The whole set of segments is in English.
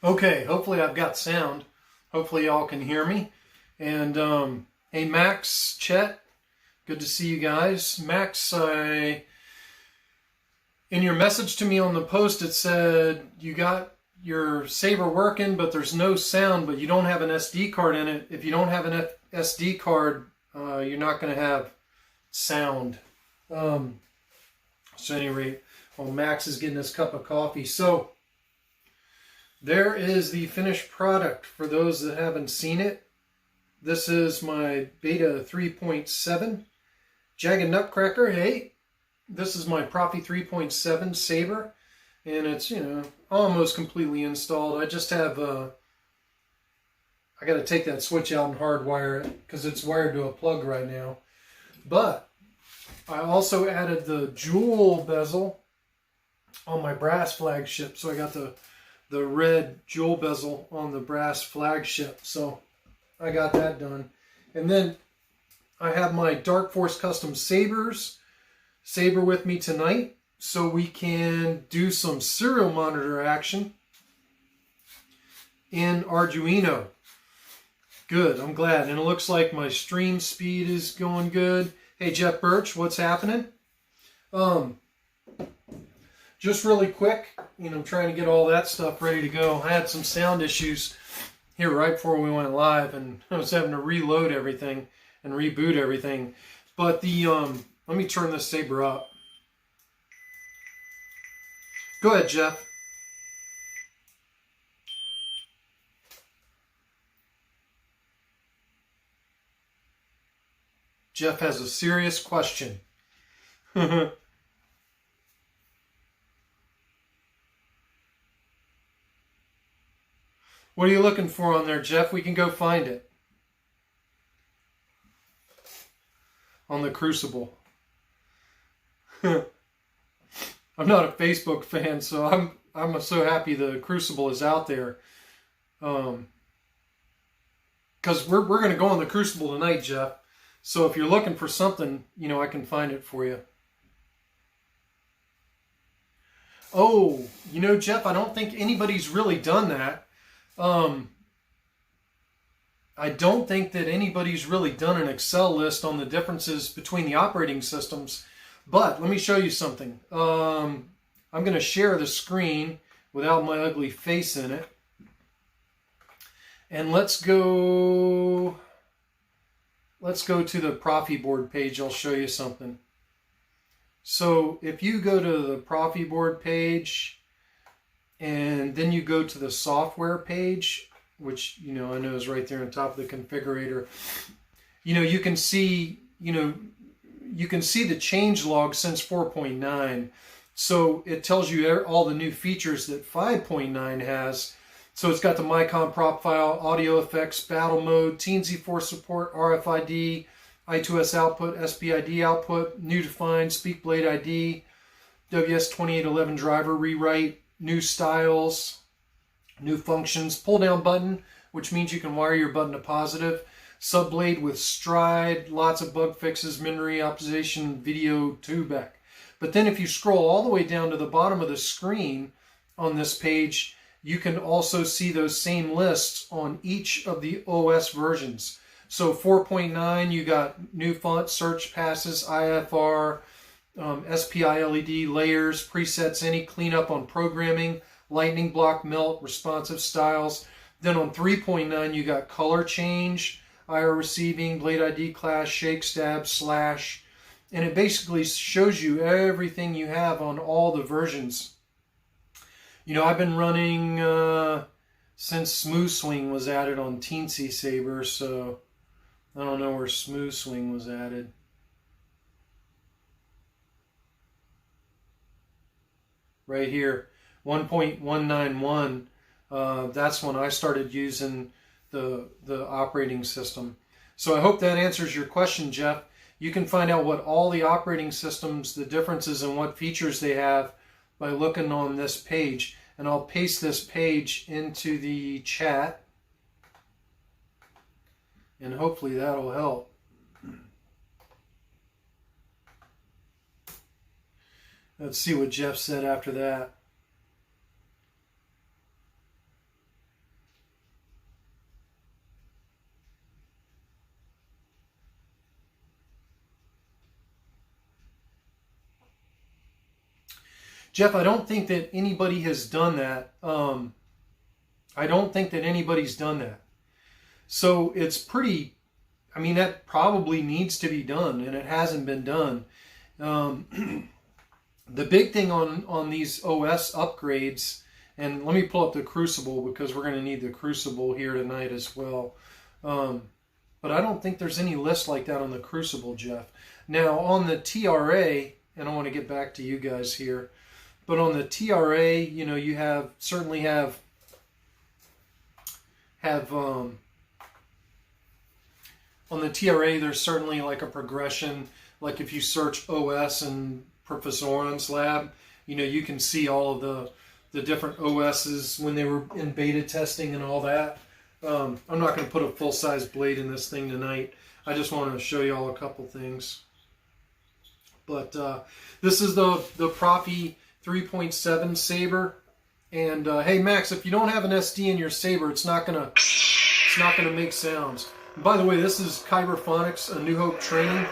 Okay, hopefully I've got sound. Hopefully y'all can hear me. And hey Max, Chet, good to see you guys. Max, in your message to me on the post, it said you got your Saber working, but there's no sound, but you don't have an SD card in it. If you don't have an SD card, you're not going to have sound. So at any rate, well, Max is getting his cup of coffee. So there is the finished product for those that haven't seen it. This is my Beta 3.7 Jagged Nutcracker. Hey, this is my Proffie 3.7 Saber, and it's, you know, almost completely installed. I just have I got to take that switch out and hardwire it because it's wired to a plug right now. But I also added the jewel bezel on my brass flagship, so I got the red jewel bezel on the brass flagship, so I got that done. And then I have my Dark Force Custom Sabers Saber with me tonight, so we can do some serial monitor action in Arduino. Good, I'm glad. And it looks like my stream speed is going good. Hey Jeff Birch, what's happening? Just really quick, you know, I'm trying to get all that stuff ready to go. I had some sound issues here right before we went live, and I was having to reload everything and reboot everything. But the let me turn this Saber up. Go ahead, Jeff. Jeff has a serious question. What are you looking for on there, Jeff? We can go find it. On the Crucible. I'm not a Facebook fan, so I'm so happy the Crucible is out there. Because we're going to go on the Crucible tonight, Jeff. So if you're looking for something, you know, I can find it for you. Oh, you know, Jeff, I don't think anybody's really done that. I don't think that anybody's really done an Excel list on the differences between the operating systems, but let me show you something. I'm going to share the screen without my ugly face in it. And let's go to the Proffie board page. I'll show you something. So if you go to the Proffie board page, and then you go to the software page, which, you know, I know is right there on top of the configurator. You know, you can see, the change log since 4.9. So it tells you all the new features that 5.9 has. So it's got the Micom prop file, audio effects, battle mode, Teensy4 support, RFID, I2S output, SPID output, new defined, speak blade ID, WS2811 driver rewrite, new styles, new functions, pull down button, which means you can wire your button to positive, subblade with stride, lots of bug fixes, memory optimization, video tubeback. But then if you scroll all the way down to the bottom of the screen on this page, you can also see those same lists on each of the OS versions. So 4.9, you got new font, search passes, IFR, SPI LED, layers, presets, any cleanup on programming, lightning block, melt, responsive styles. Then on 3.9, you got color change, IR receiving, blade ID class, shake, stab, slash. And it basically shows you everything you have on all the versions. You know, I've been running since Smooth Swing was added on Teensy Saber, so I don't know where Smooth Swing was added. Right here, 1.191, that's when I started using the operating system. So I hope that answers your question, Jeff. You can find out what all the operating systems, the differences and what features they have by looking on this page. And I'll paste this page into the chat, and hopefully that'll help. Let's see what Jeff said after that. Jeff, I don't think that anybody has done that. I don't think that anybody's done that. So it's pretty, I mean, that probably needs to be done, and it hasn't been done. The big thing on these OS upgrades, and let me pull up the Crucible because we're going to need the Crucible here tonight as well. But I don't think there's any list like that on the Crucible, Jeff. Now on the TRA, and I want to get back to you guys here, but on the TRA, you know, you certainly have on the TRA, there's certainly like a progression. Like if you search OS in Professor Oren's lab, you know, you can see all of the different OSs when they were in beta testing and all that. I'm not going to put a full-size blade in this thing tonight. I just want to show you all a couple things. But this is the Proffie 3.7 Saber. And hey Max, if you don't have an SD in your Saber, it's not gonna make sounds. And by the way, this is Kyberphonics, A New Hope training.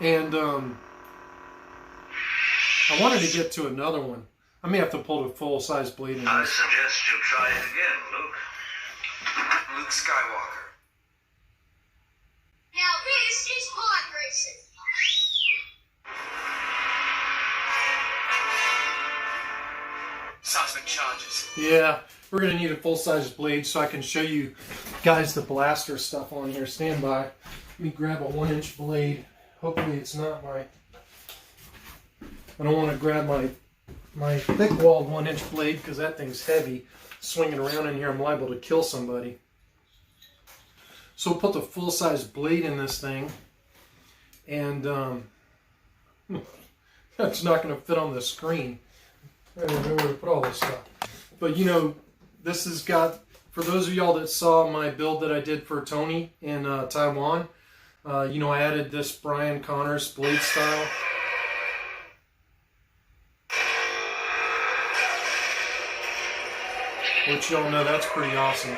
And I wanted to get to another one. I may have to pull the full-size blade in. I suggest you try it again, Luke. Luke Skywalker. Now this is pod racing. Seismic charges. Yeah, we're going to need a full-size blade so I can show you guys the blaster stuff on here. Stand by. Let me grab a 1-inch blade. Hopefully it's not my... I don't want to grab my thick-walled 1-inch blade because that thing's heavy. Swinging around in here, I'm liable to kill somebody. So we'll put the full-size blade in this thing. And that's not going to fit on the screen. I don't know where to put all this stuff. But, you know, this has got... For those of y'all that saw my build that I did for Tony in Taiwan, you know, I added this Brian Connors blade style. Which y'all know, that's pretty awesome.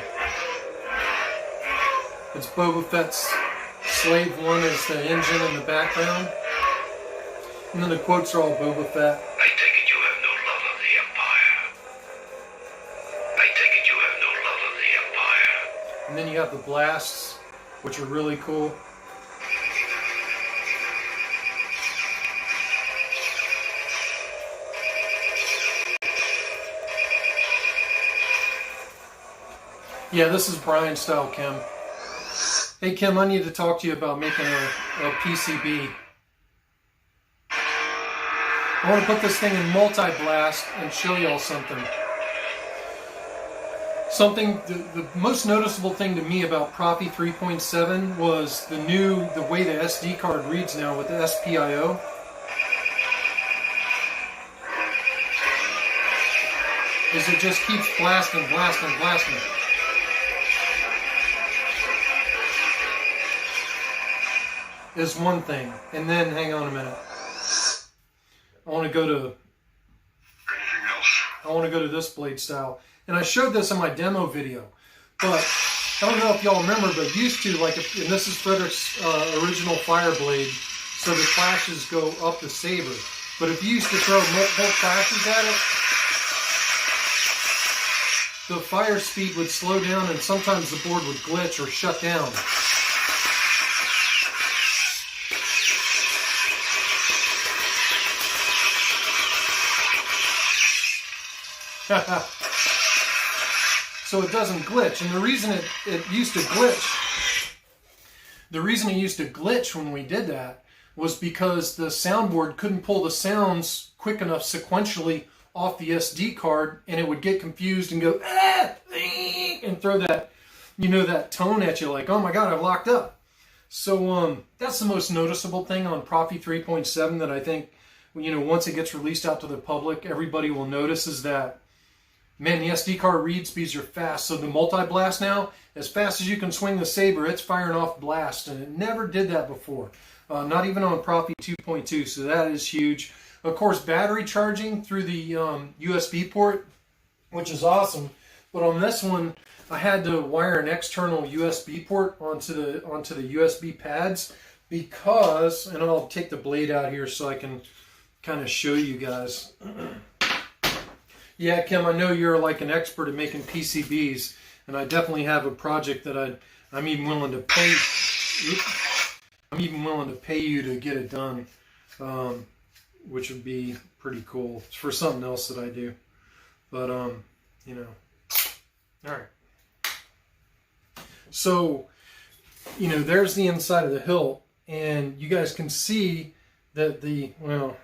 It's Boba Fett's Slave 1 is the engine in the background. And then the quotes are all Boba Fett. I take it you have no love of the Empire. I take it you have no love of the Empire. And then you have the blasts, which are really cool. Yeah, this is Brian style, Kim. Hey, Kim, I need to talk to you about making a PCB. I want to put this thing in multi-blast and show y'all something. The most noticeable thing to me about Proffie 3.7 was the way the SD card reads now with the SPIO. Is it just keeps blasting, blasting, blasting. Is one thing. And then, hang on a minute. I want to go to this blade style. And I showed this in my demo video. But I don't know if y'all remember, but used to, like, and this is Frederick's original fire blade, so the flashes go up the Saber. But if you used to throw multiple flashes at it, the fire speed would slow down and sometimes the board would glitch or shut down. So it doesn't glitch, and the reason it used to glitch when we did that was because the soundboard couldn't pull the sounds quick enough sequentially off the SD card, and it would get confused and go and throw that, you know, that tone at you like, oh my god, I've locked up. So that's the most noticeable thing on Proffie 3.7 that I think, you know, once it gets released out to the public, everybody will notice is that, man, the SD card read speeds are fast. So the multi-blast now, as fast as you can swing the Saber, it's firing off blast. And it never did that before. Not even on Proffie 2.2. So that is huge. Of course, battery charging through the USB port, which is awesome. But on this one, I had to wire an external USB port onto the USB pads because, and I'll take the blade out here so I can kind of show you guys. Yeah, Kim, I know you're like an expert at making PCBs, and I definitely have a project that I'm even willing to pay. I'm even willing to pay you to get it done, which would be pretty cool. It's for something else that I do, but you know. All right. So, you know, there's the inside of the hilt, and you guys can see that well,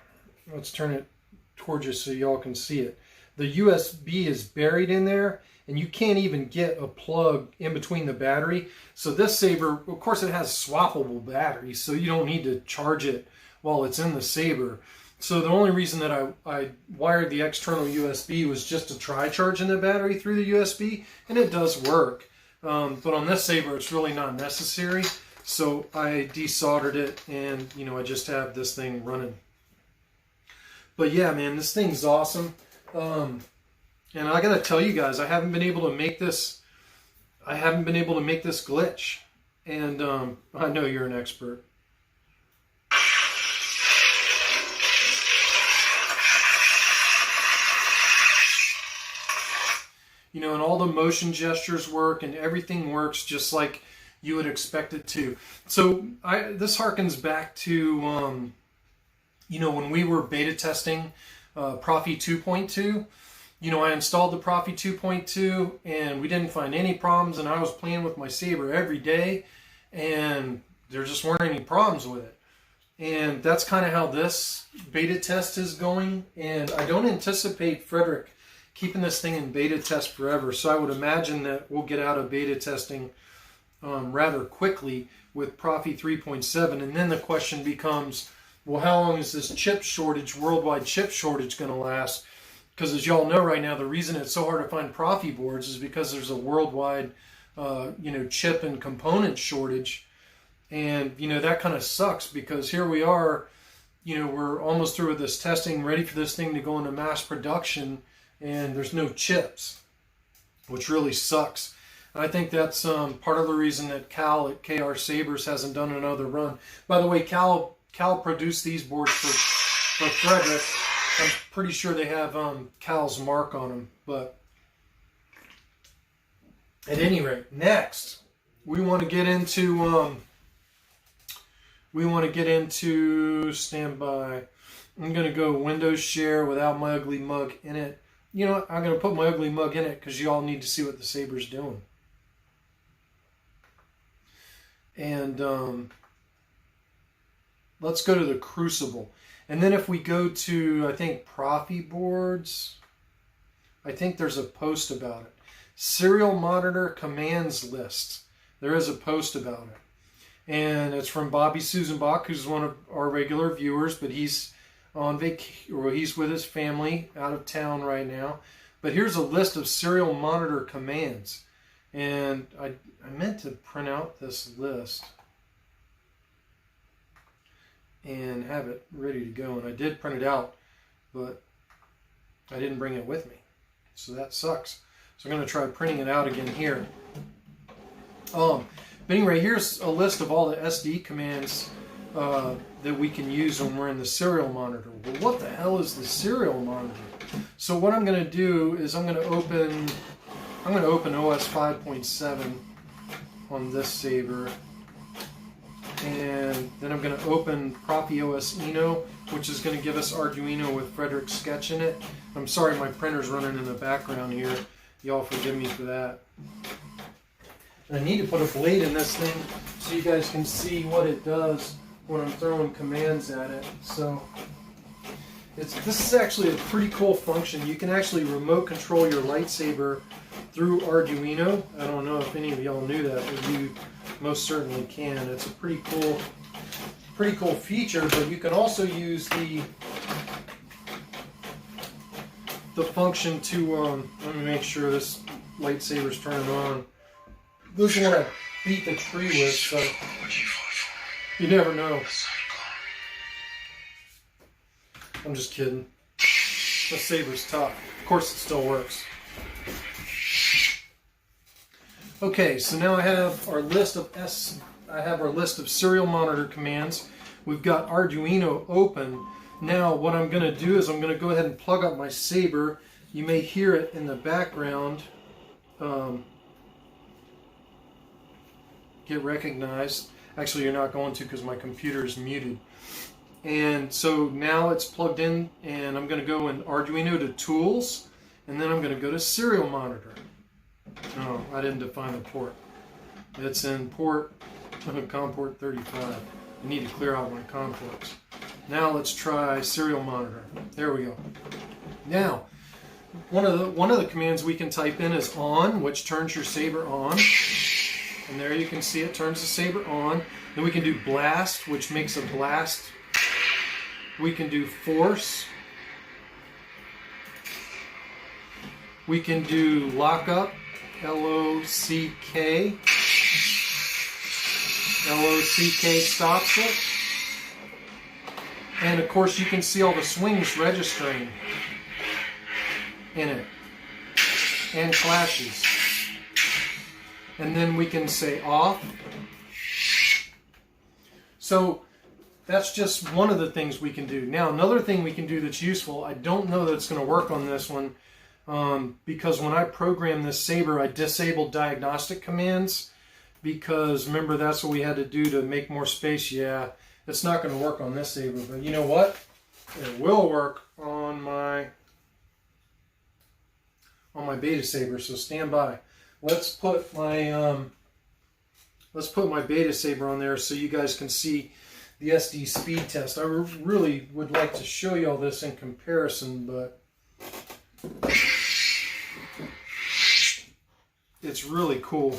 let's turn it towards you so y'all can see it. The USB is buried in there, and you can't even get a plug in between the battery. So this Saber, of course, it has swappable batteries, so you don't need to charge it while it's in the Saber. So the only reason that I wired the external USB was just to try charging the battery through the USB, and it does work. But on this Saber, it's really not necessary. So I desoldered it, and you know, I just have this thing running. But yeah, man, this thing's awesome. And I gotta tell you guys, I haven't been able to make this. I haven't been able to make this glitch, and I know you're an expert. You know, and all the motion gestures work, and everything works just like you would expect it to. So this harkens back to, you know, when we were beta testing Proffie 2.2. You know, I installed the Proffie 2.2, and we didn't find any problems, and I was playing with my Saber every day, and there just weren't any problems with it. And that's kind of how this beta test is going, and I don't anticipate Frederick keeping this thing in beta test forever, so I would imagine that we'll get out of beta testing rather quickly with Proffie 3.7, and then the question becomes, well, how long is this chip shortage, worldwide chip shortage, going to last? Because as y'all know right now, the reason it's so hard to find Proffie boards is because there's a worldwide, you know, chip and component shortage, and you know that kind of sucks because here we are, you know, we're almost through with this testing, ready for this thing to go into mass production, and there's no chips, which really sucks. And I think that's part of the reason that Cal at KR Sabers hasn't done another run. By the way, Cal produced these boards for Frederick. I'm pretty sure they have Cal's mark on them, but at any rate, next we want to get into standby. I'm gonna go Windows Share without my ugly mug in it. You know what? I'm gonna put my ugly mug in it because you all need to see what the Saber's doing. And let's go to the Crucible. And then if we go to, I think, Proffie boards, I think there's a post about it. Serial monitor commands list. There is a post about it. And it's from Bobby Susanbach, who's one of our regular viewers, but he's on vacation, or he's with his family out of town right now. But here's a list of serial monitor commands. And I meant to print out this list and have it ready to go, and I did print it out, but I didn't bring it with me, so that sucks. So I'm going to try printing it out again here. But anyway, here's a list of all the SD commands that we can use when we're in the serial monitor. Well, what the hell is the serial monitor? So what I'm going to do is I'm going to open OS 5.7 on this Saber. And then I'm going to open Proffie OS Eno, which is going to give us Arduino with Frederick's sketch in it. I'm sorry my printer's running in the background here. Y'all forgive me for that. And I need to put a blade in this thing so you guys can see what it does when I'm throwing commands at it. So this is actually a pretty cool function. You can actually remote control your lightsaber through Arduino. I don't know if any of y'all knew that, but you most certainly can. It's a pretty cool feature, but you can also use the function to let me make sure this lightsaber's turning on. This is what I beat the tree with, so you never know. I'm just kidding. The saber's tough. Of course it still works. Okay, so now I have our list of serial monitor commands. We've got Arduino open. Now what I'm going to do is I'm going to go ahead and plug up my Saber. You may hear it in the background get recognized. Actually, you're not going to because my computer is muted. And so now it's plugged in, and I'm going to go in Arduino to Tools, and then I'm going to go to Serial Monitor. Oh, I didn't define the port. It's in port COM port 35. I need to clear out my COM ports. Now let's try Serial Monitor. There we go. Now, one of the commands we can type in is on, which turns your Saber on. And there you can see it turns the Saber on. Then we can do blast, which makes a blast. We can do force. We can do lockup, L-O-C-K. L-O-C-K stops it. And of course you can see all the swings registering in it. And flashes. And then we can say off. So that's just one of the things we can do. Now another thing we can do that's useful, I don't know that it's going to work on this one, because when I programmed this Saber, I disabled diagnostic commands, because remember that's what we had to do to make more space. Yeah, it's not going to work on this Saber, but you know what? It will work on my Beta Saber, so stand by. Let's put my Beta Saber on there so you guys can see the SD speed test. I really would like to show you all this in comparison, but it's really cool.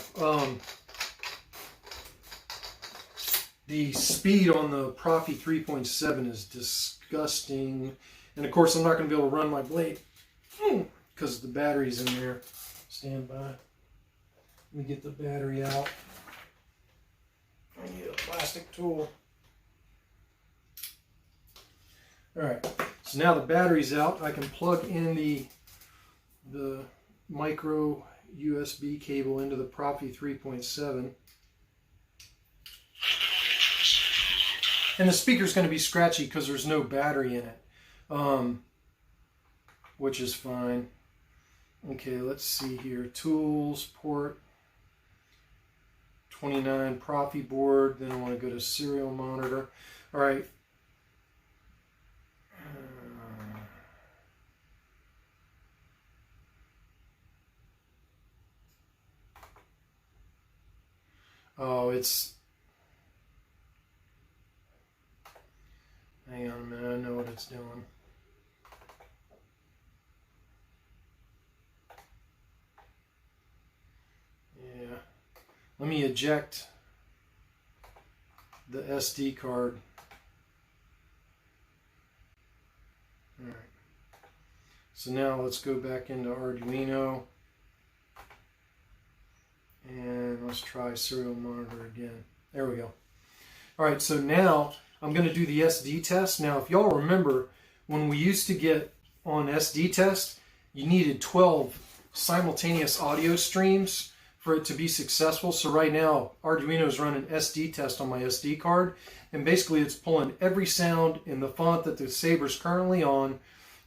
The speed on the Proffie 3.7 is disgusting, and of course I'm not going to be able to run my blade because the battery's in there. Stand by. Let me get the battery out. I need a plastic tool. Alright, so now the battery's out. I can plug in the micro USB cable into the Proffie 3.7. And the speaker's going to be scratchy because there's no battery in it, which is fine. Okay, let's see here. Tools, port 29, Proffie board. Then I want to go to serial monitor. All right. Oh, it's... Hang on a minute, I know what it's doing. Yeah. Let me eject the SD card. Alright. So now let's go back into Arduino. And let's try serial monitor again. There we go. Alright, so now I'm going to do the SD test. Now, if y'all remember, when we used to get on SD test, you needed 12 simultaneous audio streams for it to be successful. So right now, Arduino is running SD test on my SD card, and basically it's pulling every sound in the font that the Saber's currently on,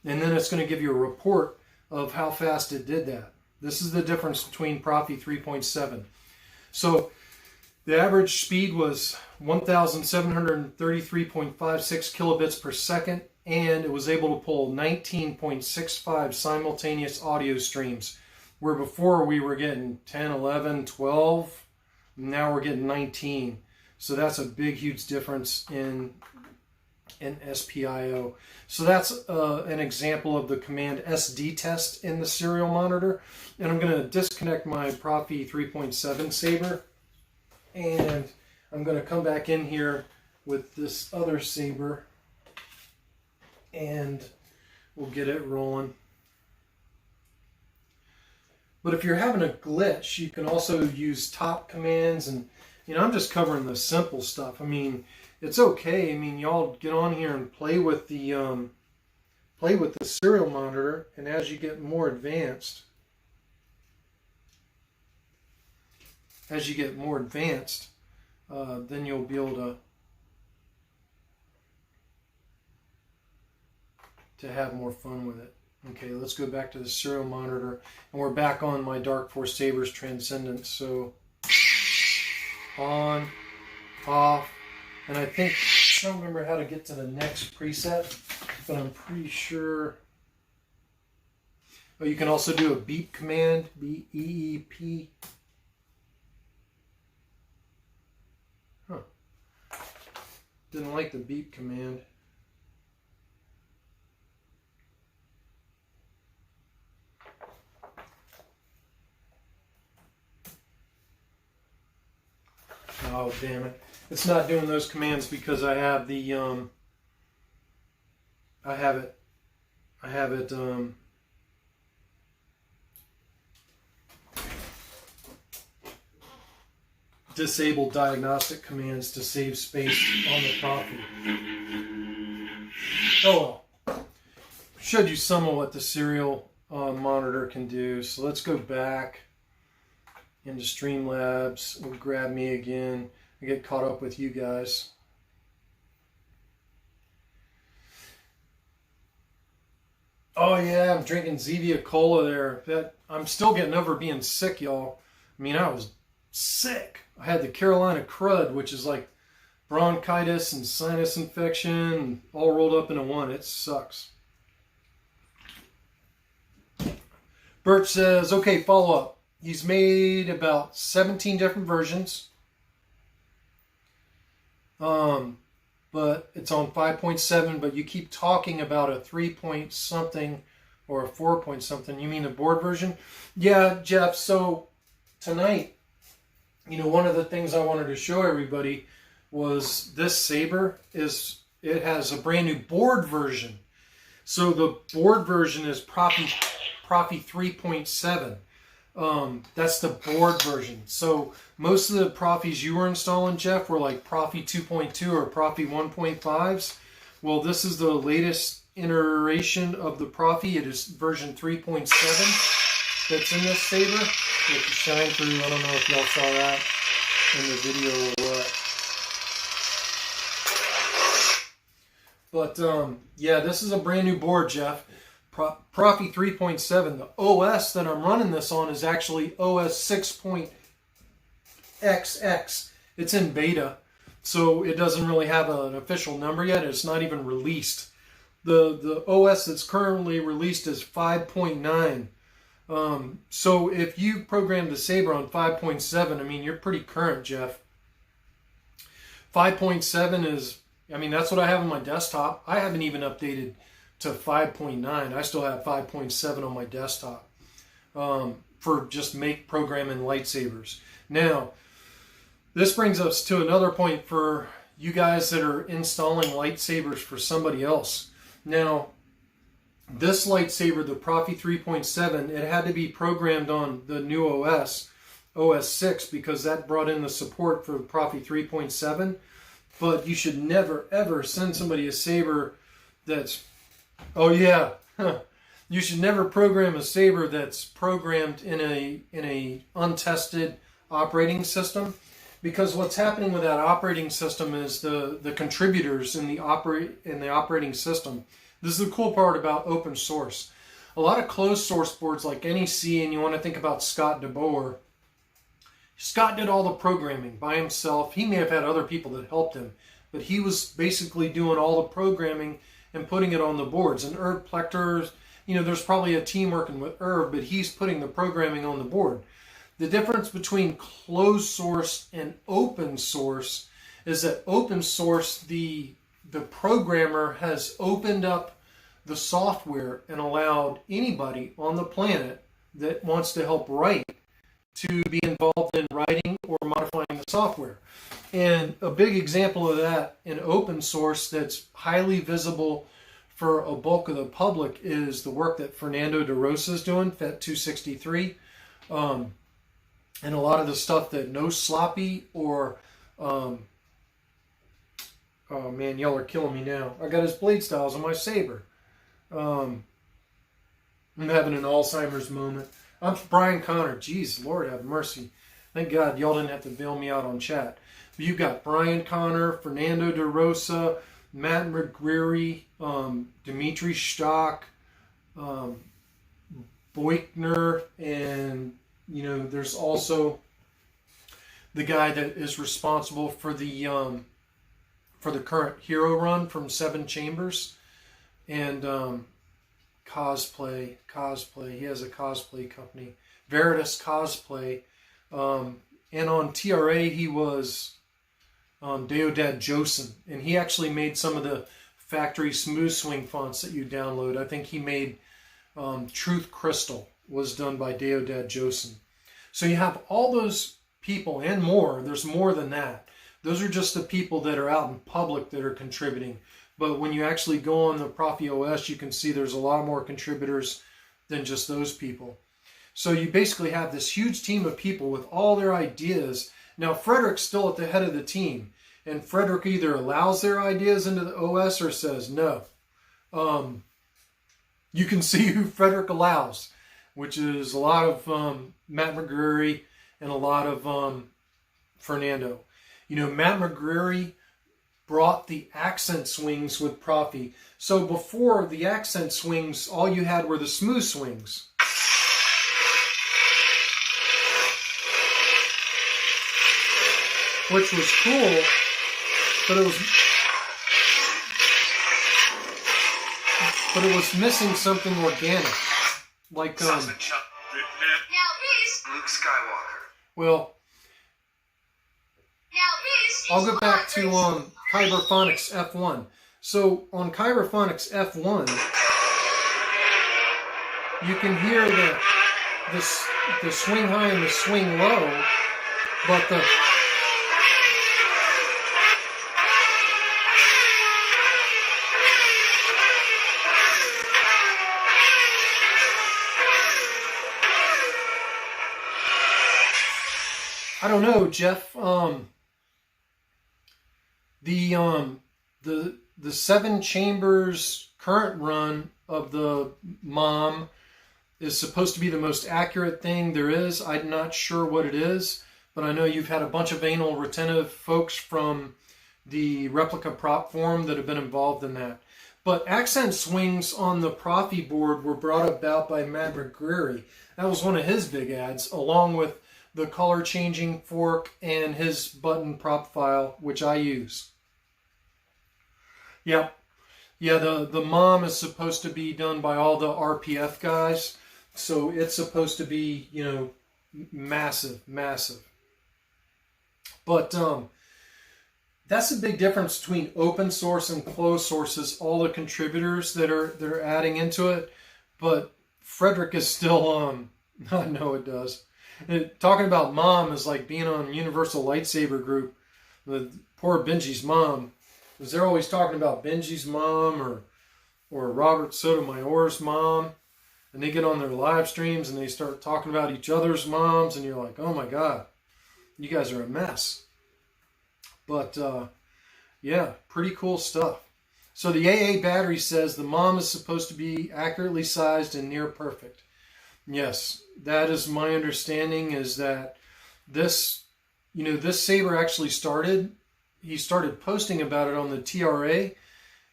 and then it's going to give you a report of how fast it did that. This is the difference between Proffie 3.7. So the average speed was 1,733.56 kilobits per second, and it was able to pull 19.65 simultaneous audio streams, where before we were getting 10, 11, 12, now we're getting 19. So that's a big, huge difference in SPIO. So that's an example of the command SD test in the serial monitor. And I'm going to disconnect my Proffie 3.7 Saber, and I'm going to come back in here with this other Saber, and we'll get it rolling. But if you're having a glitch, you can also use top commands, and I'm just covering the simple stuff. I mean, it's okay. I mean, y'all get on here and play with the serial monitor, and as you get more advanced, as you get more advanced, then you'll be able to have more fun with it. Okay, let's go back to the serial monitor, and we're back on my Dark Force Sabers Transcendence. So on, off, and I don't remember how to get to the next preset, but I'm pretty sure. Oh, you can also do a beep command, B-E-E-P. Huh. Didn't like the beep command. Oh, damn it. It's not doing those commands because I have the, I have it, disable diagnostic commands to save space on the Proffie. Oh well. Showed you some of what the serial monitor can do. So let's go back into Streamlabs. We'll grab me again. I get caught up with you guys. Oh yeah, I'm drinking Zevia Cola there. I'm still getting over being sick, y'all. I mean, I was sick. I had the Carolina crud, which is like bronchitis and sinus infection all rolled up into one. It sucks. Bert says, okay, follow up. He's made about 17 different versions. But it's on 5.7, but you keep talking about a 3 point something or a 4 point something. You mean the board version? Yeah, Jeff. So tonight, one of the things I wanted to show everybody was this Saber it has a brand new board version. So the board version is Proffie 3.7. That's the board version. So most of the Proffies you were installing, Jeff, were like Proffie 2.2 or Proffie 1.5s. Well, this is the latest iteration of the Proffie. It is version 3.7 that's in this Saber with the shine through. I don't know if y'all saw that in the video or what. But yeah, this is a brand new board, Jeff. Proffie 3.7. The OS that I'm running this on is actually OS 6.XX. It's in beta, so it doesn't really have an official number yet. It's not even released. The OS that's currently released is 5.9. So if you programmed the Saber on 5.7, I mean, you're pretty current, Jeff. 5.7 is, I mean, that's what I have on my desktop. I haven't even updated to 5.9. I still have 5.7 on my desktop for just programming lightsabers. Now, this brings us to another point for you guys that are installing lightsabers for somebody else. Now, this lightsaber, the Proffie 3.7, it had to be programmed on the new OS 6, because that brought in the support for Proffie 3.7. But you should never, ever send somebody a Saber that's... Oh yeah, you should never program a Saber that's programmed in a untested operating system, because what's happening with that operating system is the contributors in the operating system. This is the cool part about open source. A lot of closed source boards like NEC, and you want to think about Scott DeBoer. Scott did all the programming by himself. He may have had other people that helped him, but he was basically doing all the programming and putting it on the boards. And Irv Plechter, there's probably a team working with Irv, but he's putting the programming on the board. The difference between closed source and open source is that open source, the programmer has opened up the software and allowed anybody on the planet that wants to help write to be involved in writing or modifying the software. And a big example of that in open source that's highly visible for a bulk of the public is the work that Fernando de Rosa is doing, FET 263. And a lot of the stuff that No Sloppy or... oh man, y'all are killing me now. I got his blade styles on my Saber. I'm having an Alzheimer's moment. I'm Brian Connor. Jeez, Lord have mercy. Thank God y'all didn't have to bail me out on chat. But you've got Brian Connor, Fernando De Rosa, Matt McGreary, Dimitri Stock, Boykner, and there's also the guy that is responsible for the current hero run from Seven Chambers, and cosplay. He has a cosplay company, Veritas Cosplay, and on TRA he was Deodad Josen, and he actually made some of the factory smooth swing fonts that you download. I think he made Truth Crystal was done by Deodad Josen. So you have all those people and more. There's more than that. Those are just the people that are out in public that are contributing. But when you actually go on the Proffie OS, you can see there's a lot more contributors than just those people. So you basically have this huge team of people with all their ideas. Now, Frederick's still at the head of the team. And Frederick either allows their ideas into the OS or says no. You can see who Frederick allows, which is a lot of Matt McGreary and a lot of Fernando. Matt McGreary brought the accent swings with Proffie. So before the accent swings, all you had were the smooth swings. Which was cool, but it was missing something organic. Like Now this Luke Skywalker. well, I'll go back to Kyberphonics F1. So on Kyberphonics F1, you can hear the swing high and the swing low, but I don't know, Jeff. The Seven Chambers current run of the mom is supposed to be the most accurate thing there is. I'm not sure what it is, but I know you've had a bunch of anal retentive folks from the replica prop forum that have been involved in that. But accent swings on the Proffie board were brought about by Matt McGreary. That was one of his big ads, along with the color changing fork and his button prop file, which I use. Yep. Yeah, the mom is supposed to be done by all the RPF guys. So it's supposed to be, massive. But that's the big difference between open source and closed sources, all the contributors that are adding into it. But Frederick is still, I know it does. Talking about mom is like being on Universal Lightsaber Group. The poor Benji's mom, because they're always talking about Benji's mom or Robert Sotomayor's mom, and they get on their live streams and they start talking about each other's moms, and you're like, oh my God, you guys are a mess. But yeah, pretty cool stuff. So the AA battery says the mom is supposed to be accurately sized and near perfect. Yes, that is my understanding, is that this Saber actually started. He started posting about it on the TRA,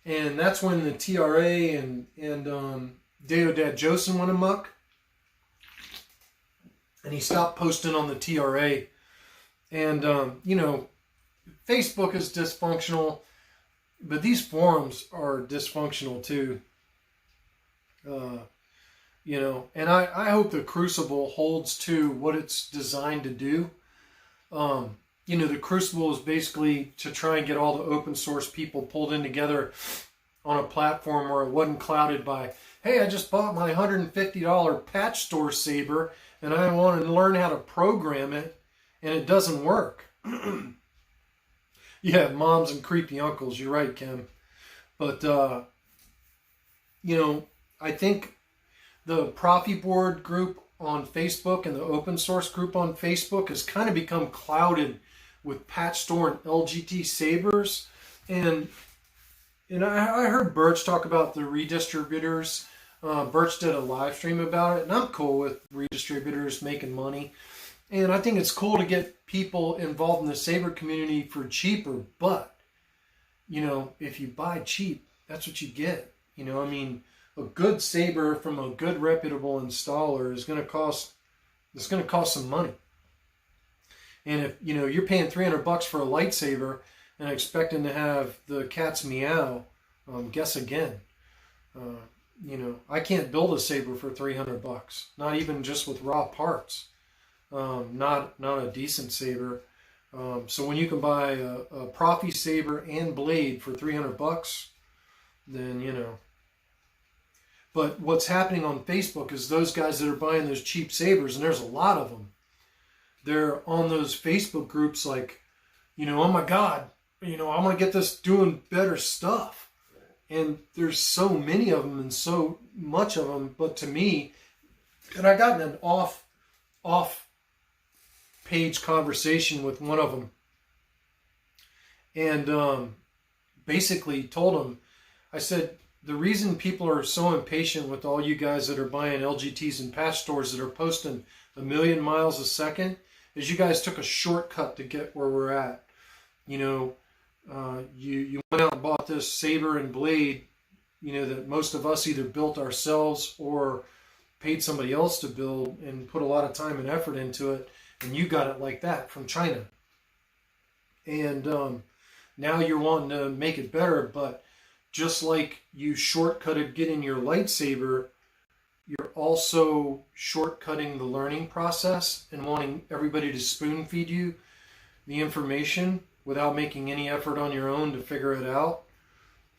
and that's when the TRA and Deodad Josen went amok. And he stopped posting on the TRA. And, Facebook is dysfunctional, but these forums are dysfunctional too. And I hope the Crucible holds to what it's designed to do. The Crucible is basically to try and get all the open source people pulled in together on a platform where it wasn't clouded by, hey, I just bought my $150 patch store Saber and I want to learn how to program it and it doesn't work. Yeah, moms and creepy uncles. You're right, Kim. But, I think the Proffie board group on Facebook and the open source group on Facebook has kind of become clouded with patch store and LGT Sabers. And I heard Birch talk about the redistributors. Birch did a live stream about it, and I'm cool with redistributors making money. And I think it's cool to get people involved in the saber community for cheaper, but, you know, if you buy cheap, that's what you get. You know, I mean, a good saber from a good reputable installer is going to cost, it's going to cost some money. And if, you know, you're paying $300 for a lightsaber and expecting to have the cat's meow, guess again. You know, I can't build a saber for $300, not even just with raw parts. Not a decent saber. So when you can buy a Proffie saber and blade for $300, then, you know. But what's happening on Facebook is those guys that are buying those cheap sabers, and there's a lot of them, they're on those Facebook groups like, you know, oh my God, you know, I want to get this doing better stuff. And there's so many of them and so much of them. But to me, and I got in an off page conversation with one of them, and basically told him, I said, the reason people are so impatient with all you guys that are buying LGTs and patch stores that are posting 1,000,000 miles a second is you guys took a shortcut to get where we're at. You know, you went out and bought this saber and blade, you know, that most of us either built ourselves or paid somebody else to build and put a lot of time and effort into it, and you got it like that from China. And now you're wanting to make it better, but just like you shortcutted getting your lightsaber, you're also shortcutting the learning process and wanting everybody to spoon feed you the information without making any effort on your own to figure it out.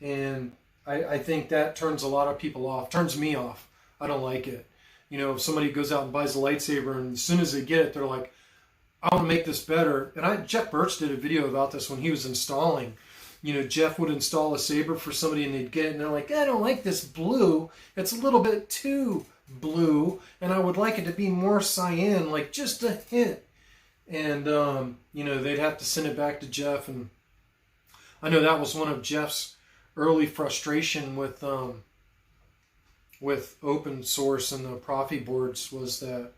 And I think that turns a lot of people off, turns me off. I don't like it. You know, if somebody goes out and buys a lightsaber and as soon as they get it, they're like, I want to make this better. And Jeff Birch did a video about this when he was installing. You know, Jeff would install a saber for somebody and they'd get it and they're like, I don't like this blue. It's a little bit too blue and I would like it to be more cyan, like just a hint. And, you know, they'd have to send it back to Jeff. And I know that was one of Jeff's early frustration with open source and the Proffie boards was that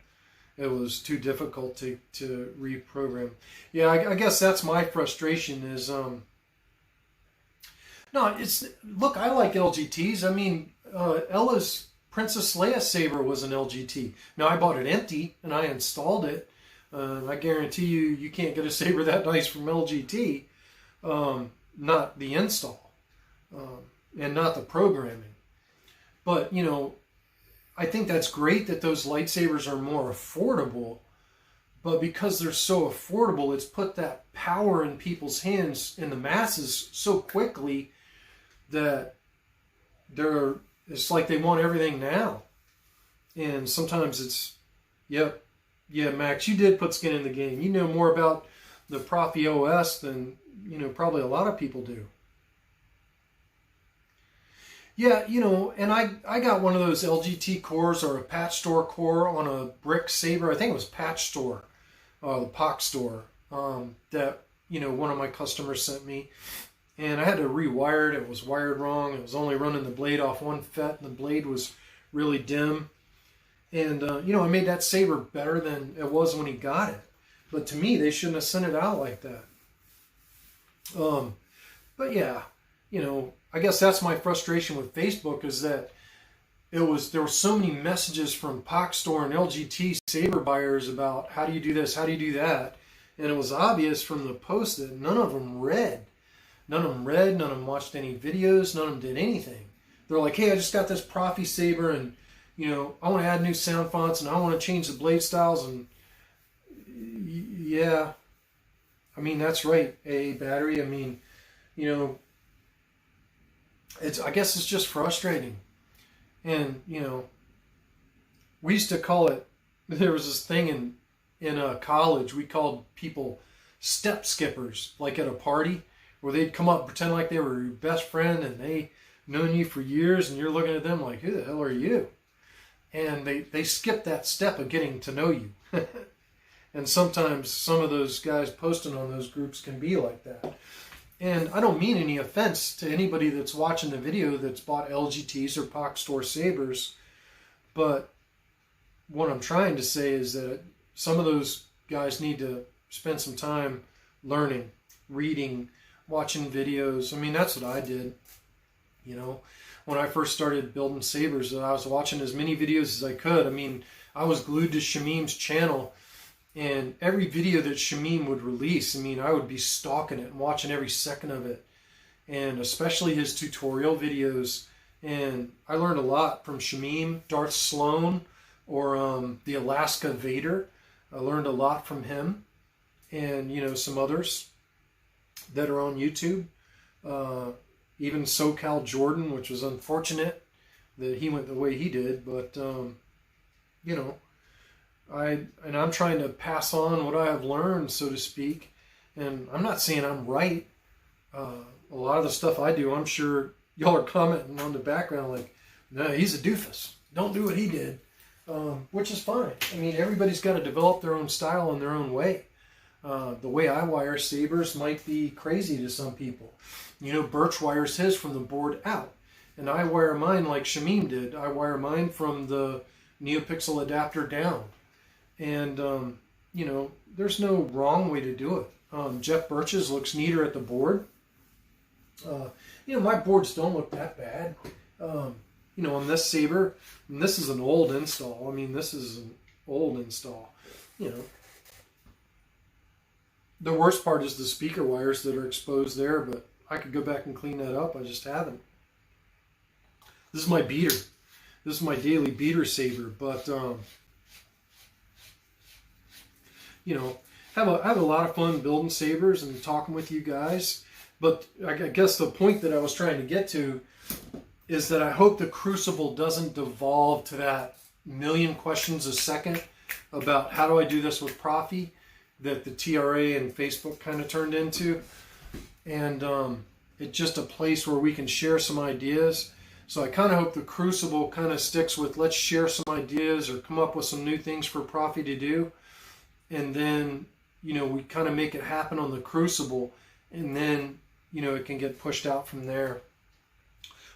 it was too difficult to reprogram. Yeah, I guess that's my frustration is, no, it's, look, I like LGTs. I mean, Ella's Princess Leia saber was an LGT. Now, I bought it empty and I installed it. I guarantee you can't get a saber that nice from LGT. Not the install and not the programming. But, you know, I think that's great that those lightsabers are more affordable. But because they're so affordable, it's put that power in people's hands, in the masses, so quickly that it's like they want everything now. And sometimes it's, yep, yeah, Max, you did put skin in the game. You know more about the Proffie OS than, you know, probably a lot of people do. Yeah, you know, and I got one of those LGT cores or a patch store core on a brick saber. I think it was patch store, the POC store, that, you know, one of my customers sent me. And I had to rewire it. It was wired wrong. It was only running the blade off one FET, and the blade was really dim. And, you know, I made that saber better than it was when he got it. But to me, they shouldn't have sent it out like that. But yeah, you know, I guess that's my frustration with Facebook is that there were so many messages from POC Store and LGT saber buyers about how do you do this, how do you do that. And it was obvious from the post that none of them read. None of them watched any videos, none of them did anything. They're like, hey, I just got this Proffie saber and, you know, I want to add new sound fonts and I want to change the blade styles. And yeah, I mean, that's right, AA battery. I mean, you know, I guess it's just frustrating. And, you know, we used to call it, there was this thing in college, we called people step skippers, like at a party, where they'd come up and pretend like they were your best friend and they known you for years and you're looking at them like, who the hell are you? And they skip that step of getting to know you. And sometimes some of those guys posting on those groups can be like that. And I don't mean any offense to anybody that's watching the video that's bought LGTs or POC Store sabers, but what I'm trying to say is that some of those guys need to spend some time learning, reading, watching videos. I mean, that's what I did. You know, when I first started building sabers, I was watching as many videos as I could. I mean, I was glued to Shamim's channel, and every video that Shamim would release, I mean, I would be stalking it and watching every second of it, and especially his tutorial videos. And I learned a lot from Shamim, Darth Sloan, or the Alaska Vader. I learned a lot from him, and, you know, some others that are on YouTube. Even SoCal Jordan, which was unfortunate that he went the way he did, but you know, I'm trying to pass on what I have learned, so to speak. And I'm not saying I'm right. A lot of the stuff I do, I'm sure y'all are commenting on the background like, no, he's a doofus. Don't do what he did, which is fine. I mean, everybody's got to develop their own style in their own way. The way I wire sabers might be crazy to some people. You know, Birch wires his from the board out, and I wire mine like Shamim did. I wire mine from the NeoPixel adapter down. And, you know, there's no wrong way to do it. Jeff Birch's looks neater at the board. You know, my boards don't look that bad. You know, on this saber, and this is an old install. I mean, this is an old install, you know. The worst part is the speaker wires that are exposed there, but I could go back and clean that up. I just haven't. This is my beater. This is my daily beater saber, but you know, I have a lot of fun building sabers and talking with you guys. But I guess the point that I was trying to get to is that I hope the Crucible doesn't devolve to that million questions a second about how do I do this with Proffie that the TRA and Facebook kind of turned into. And it's just a place where we can share some ideas. So I kind of hope the Crucible kind of sticks with let's share some ideas or come up with some new things for Proffie to do. And then, you know, we kind of make it happen on the Crucible. And then, you know, it can get pushed out from there.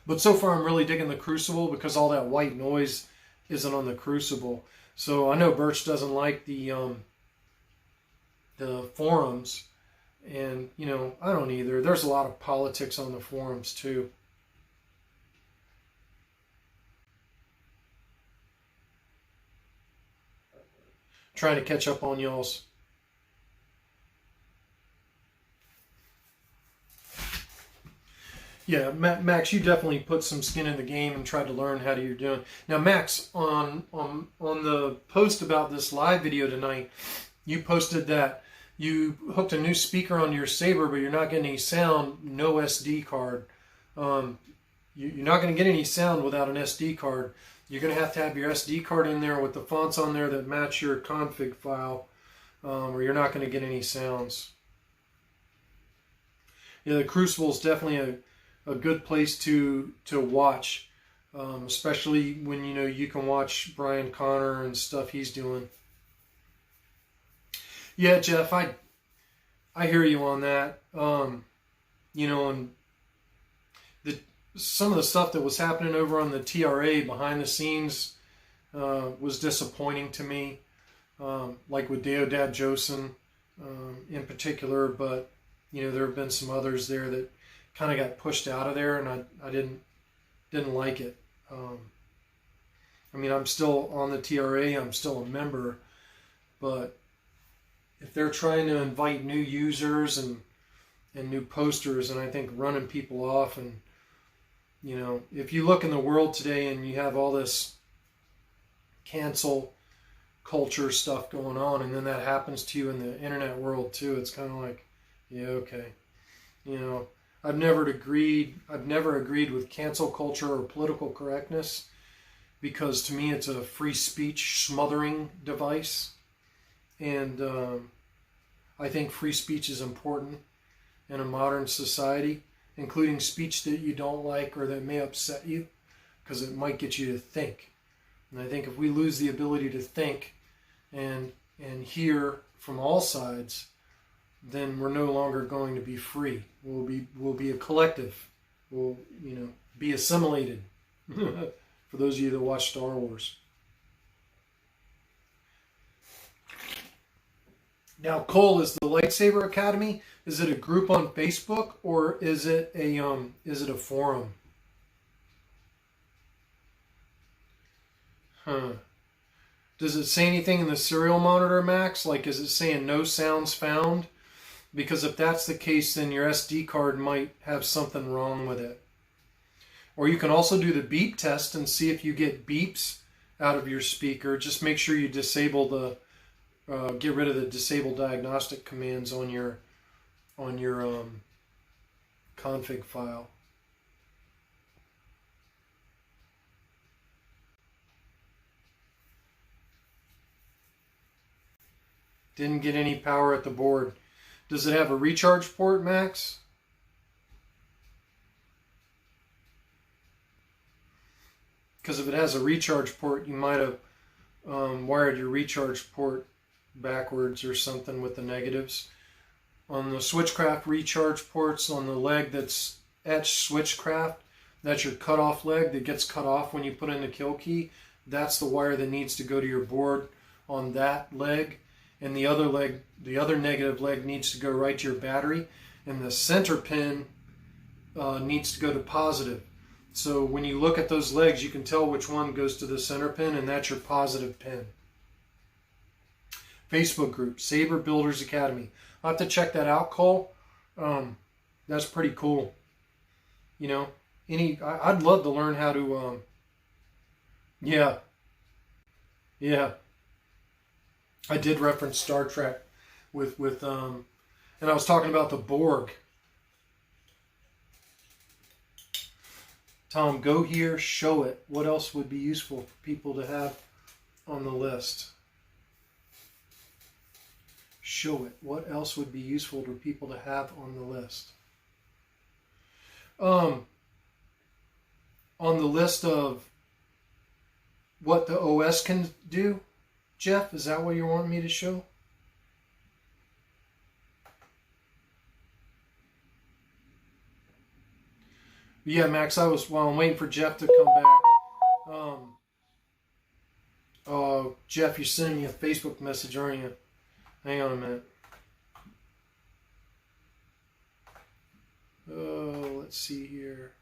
But so far I'm really digging the Crucible because all that white noise isn't on the Crucible. So I know Birch doesn't like the forums. And, you know, I don't either. There's a lot of politics on the forums too. Trying to catch up on y'all's. Yeah, Max, you definitely put some skin in the game and tried to learn how you're doing. Now, Max, on the post about this live video tonight, you posted that you hooked a new speaker on your Saber, but you're not getting any sound, no SD card. You're not going to get any sound without an SD card. You're going to have your SD card in there with the fonts on there that match your config file, or you're not going to get any sounds. Yeah, the Crucible is definitely a good place to watch, especially when, you know, you can watch Brian Connor and stuff he's doing. Yeah, Jeff, I hear you on that. You know, and some of the stuff that was happening over on the TRA behind the scenes was disappointing to me, like with Deodad Josen in particular, but, you know, there have been some others there that kind of got pushed out of there, and I didn't like it. I mean, I'm still on the TRA, I'm still a member, but if they're trying to invite new users and new posters, and I think running people off, and, you know, if you look in the world today and you have all this cancel culture stuff going on, and then that happens to you in the internet world too, it's kind of like, yeah, okay. You know, I've never agreed with cancel culture or political correctness, because to me it's a free speech smothering device. And I think free speech is important in a modern society, including speech that you don't like or that may upset you, because it might get you to think. And I think if we lose the ability to think and hear from all sides, then we're no longer going to be free. We'll be a collective. We'll, you know, be assimilated. For those of you that watch Star Wars. Now, Cole, is the Lightsaber Academy, is it a group on Facebook or is it a forum? Huh. Does it say anything in the serial monitor, Max? Like, is it saying no sounds found? Because if that's the case, then your SD card might have something wrong with it. Or you can also do the beep test and see if you get beeps out of your speaker. Just make sure you disable the, get rid of the disable diagnostic commands on your config file. Didn't get any power at the board. Does it have a recharge port, Max? Because if it has a recharge port, you might have wired your recharge port backwards or something with the negatives. On the Switchcraft recharge ports, on the leg that's etched Switchcraft, that's your cutoff leg that gets cut off when you put in the kill key. That's the wire that needs to go to your board on that leg. And the other leg, the other negative leg, needs to go right to your battery. And the center pin needs to go to positive. So when you look at those legs, you can tell which one goes to the center pin, and that's your positive pin. Facebook group, Saber Builders Academy. I'll have to check that out, Cole. That's pretty cool. You know, I'd love to learn how to, yeah. I did reference Star Trek with and I was talking about the Borg. Tom, go here, show it. What else would be useful for people to have on the list? Show it. What else would be useful for people to have on the list? On the list of what the OS can do, Jeff, is that what you want me to show? Yeah, Max, while I'm waiting for Jeff to come back. Jeff, you're sending me a Facebook message, aren't you? Hang on a minute. Oh, let's see here.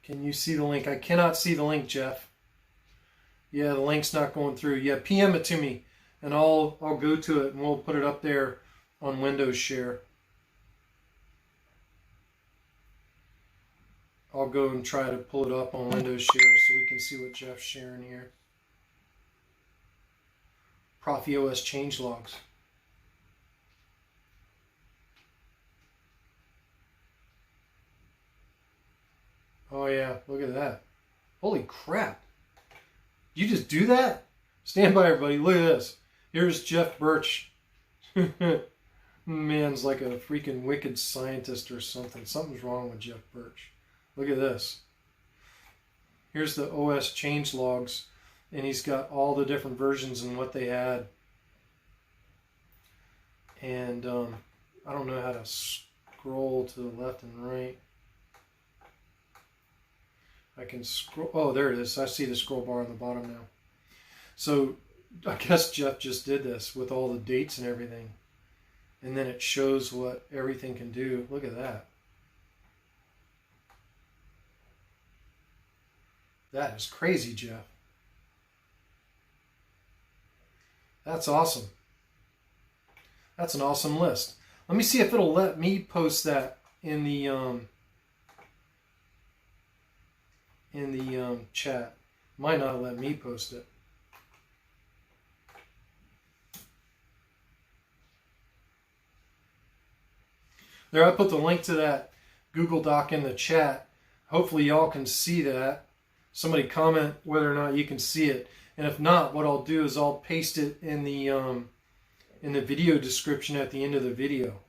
Can you see the link? I cannot see the link, Jeff. Yeah, the link's not going through. Yeah, PM it to me, and I'll go to it, and we'll put it up there on Windows Share. I'll go and try to pull it up on Windows Share so we can see what Jeff's sharing here. Proffie OS changelogs. Oh yeah, look at that. Holy crap. You just do that? Stand by, everybody. Look at this. Here's Jeff Birch. Man's like a freaking wicked scientist or something. Something's wrong with Jeff Birch. Look at this. Here's the OS changelogs, and he's got all the different versions and what they had. And I don't know how to scroll to the left and right. I can scroll. Oh, there it is. I see the scroll bar on the bottom now. So I guess Jeff just did this with all the dates and everything. And then it shows what everything can do. Look at that. That is crazy, Jeff. That's awesome. That's an awesome list. Let me see if it'll let me post that in the chat. Might not let me post it. There, I put the link to that Google Doc in the chat. Hopefully y'all can see that. Somebody comment whether or not you can see it. And if not, what I'll do is I'll paste it in the video description at the end of the video.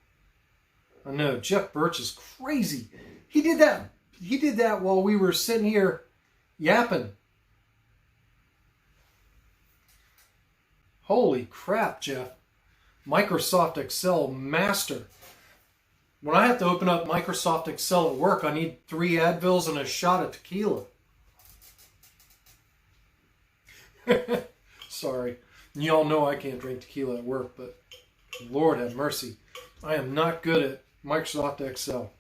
I know, Jeff Birch is crazy. He did that while we were sitting here yapping. Holy crap, Jeff. Microsoft Excel Master. When I have to open up Microsoft Excel at work, I need 3 Advils and a shot of tequila. Sorry. Y'all know I can't drink tequila at work, but Lord have mercy. I am not good at Microsoft Excel.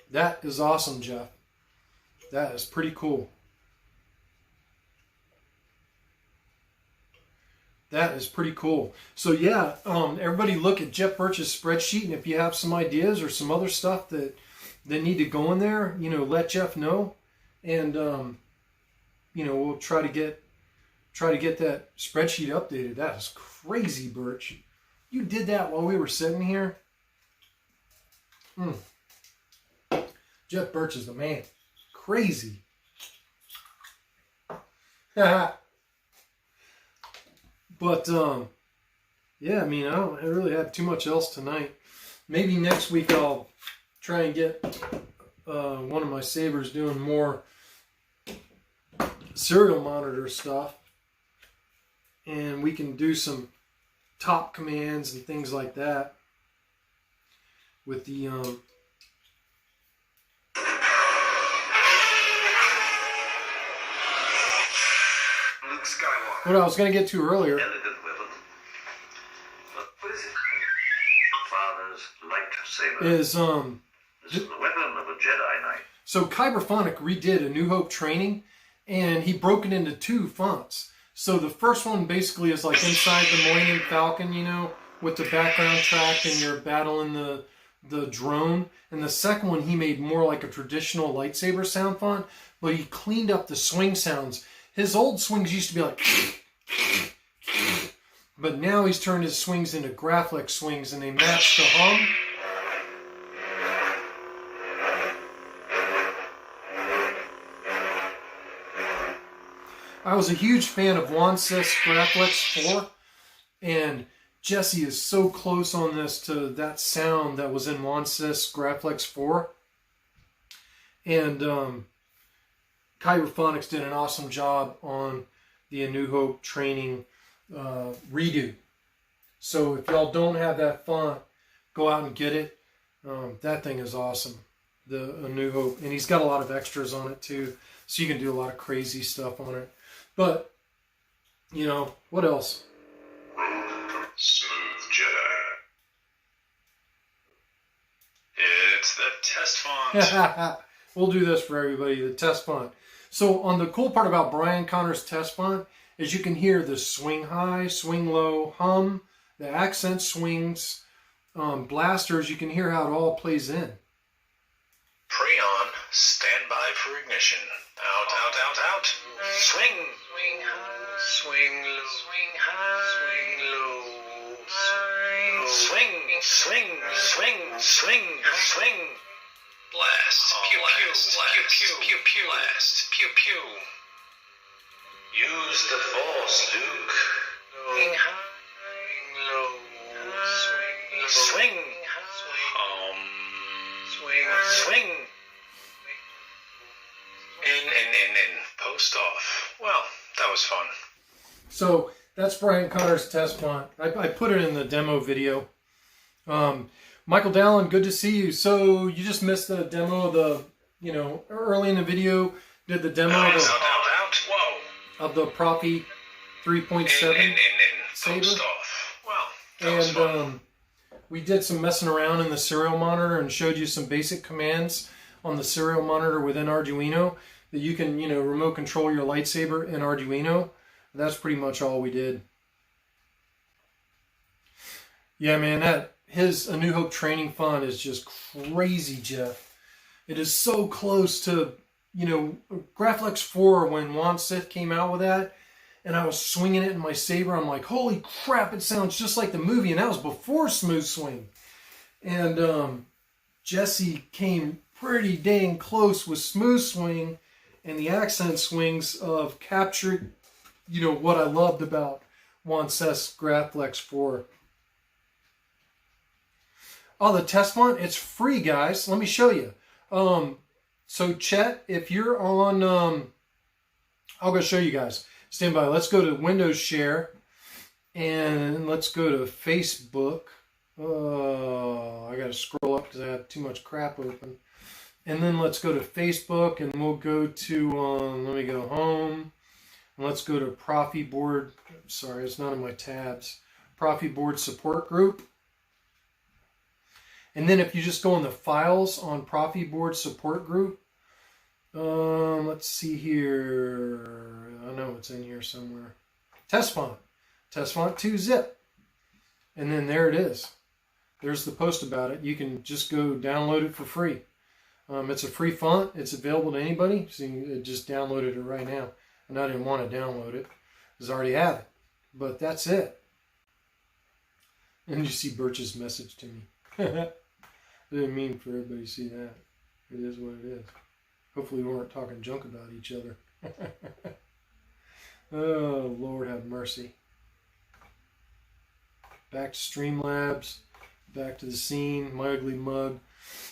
That is awesome, Jeff. That is pretty cool. That is pretty cool. So yeah, everybody look at Jeff Birch's spreadsheet, and if you have some ideas or some other stuff that need to go in there, you know, let Jeff know, and you know, we'll try to get that spreadsheet updated. That is crazy, Birch. You did that while we were sitting here. Jeff Birch is the man. Crazy. But, yeah, I mean, I don't really have too much else tonight. Maybe next week I'll try and get one of my Sabers doing more serial monitor stuff. And we can do some top commands and things like that with the... Luke Skywalker. What I was going to get to earlier Elegant weapon. What is it? Father's lightsaber. is This is the weapon of a Jedi Knight. so Kyberphonic redid A New Hope training, and he broke it into 2 fonts. So the first one basically is like inside the Millennium Falcon, you know, with the background track and you're battling the drone. And the second one he made more like a traditional lightsaber sound font, but he cleaned up the swing sounds. His old swings used to be like, but now he's turned his swings into Graphics swings, and they match the hum. I was a huge fan of Wansys Graphics 4, and Jesse is so close on this to that sound that was in Wansys Graphics 4. And Kyberphonics did an awesome job on the A New Hope training redo. So if y'all don't have that font, go out and get it. That thing is awesome, the A New Hope. And he's got a lot of extras on it too, so you can do a lot of crazy stuff on it. But, you know, what else? Smooth Jedi. It's the test font. We'll do this for everybody, the test font. So on the cool part about Brian Connor's test font is you can hear the swing high, swing low, hum, the accent swings, blasters. You can hear how it all plays in. Preon, stand by for ignition. Out, out, out, out. Swing. Swing high. Swing low. Swing high. Swing low. Swing. Swing. Swing. Swing. Swing. Blast. Pew pew. Pew pew. Pew pew. Blast. Pew pew. Use the force, Luke. Swing high. Swing low. Swing. Swing. Swing. In. Post off. Well, that was fun. So that's Brian Connor's test font. I put it in the demo video. Michael Dallin, good to see you. So you just missed the demo of the, you know, early in the video, did the demo of the Proffie 3.7 Saber. Post off. Well, that was fun. We did some messing around in the serial monitor and showed you some basic commands on the serial monitor within Arduino that you can, you know, remote control your lightsaber in Arduino. That's pretty much all we did. Yeah, man, his A New Hope training font is just crazy, Jeff. It is so close to, you know, Graphics 4 when Juan Sith came out with that, and I was swinging it in my saber. I'm like, holy crap, it sounds just like the movie, and that was before Smooth Swing. And Jesse came pretty dang close with Smooth Swing and the accent swings of captured, you know, what I loved about Wansys Graphics 4. Oh, the test font, it's free, guys. Let me show you. So Chet, if you're on, I'll go show you guys. stand by. Let's go to Windows Share, and let's go to Facebook. I got to scroll up because I have too much crap open. And then let's go to Facebook, and we'll go to, let me go home. And let's go to Proffie Board. Sorry, it's not in my tabs. Proffie Board Support Group. And then if you just go in the files on Proffie Board Support Group, let's see here. I know it's in here somewhere. Test font. Test font 2 zip. And then there it is. There's the post about it. You can just go download it for free. It's a free font. It's available to anybody. So you just downloaded it right now. And I didn't want to download it because I already have it. But that's it. And you see Birch's message to me. I didn't mean for everybody to see that. It is what it is. Hopefully we weren't talking junk about each other. Oh, Lord have mercy. Back to Streamlabs. Back to the scene. My ugly mug.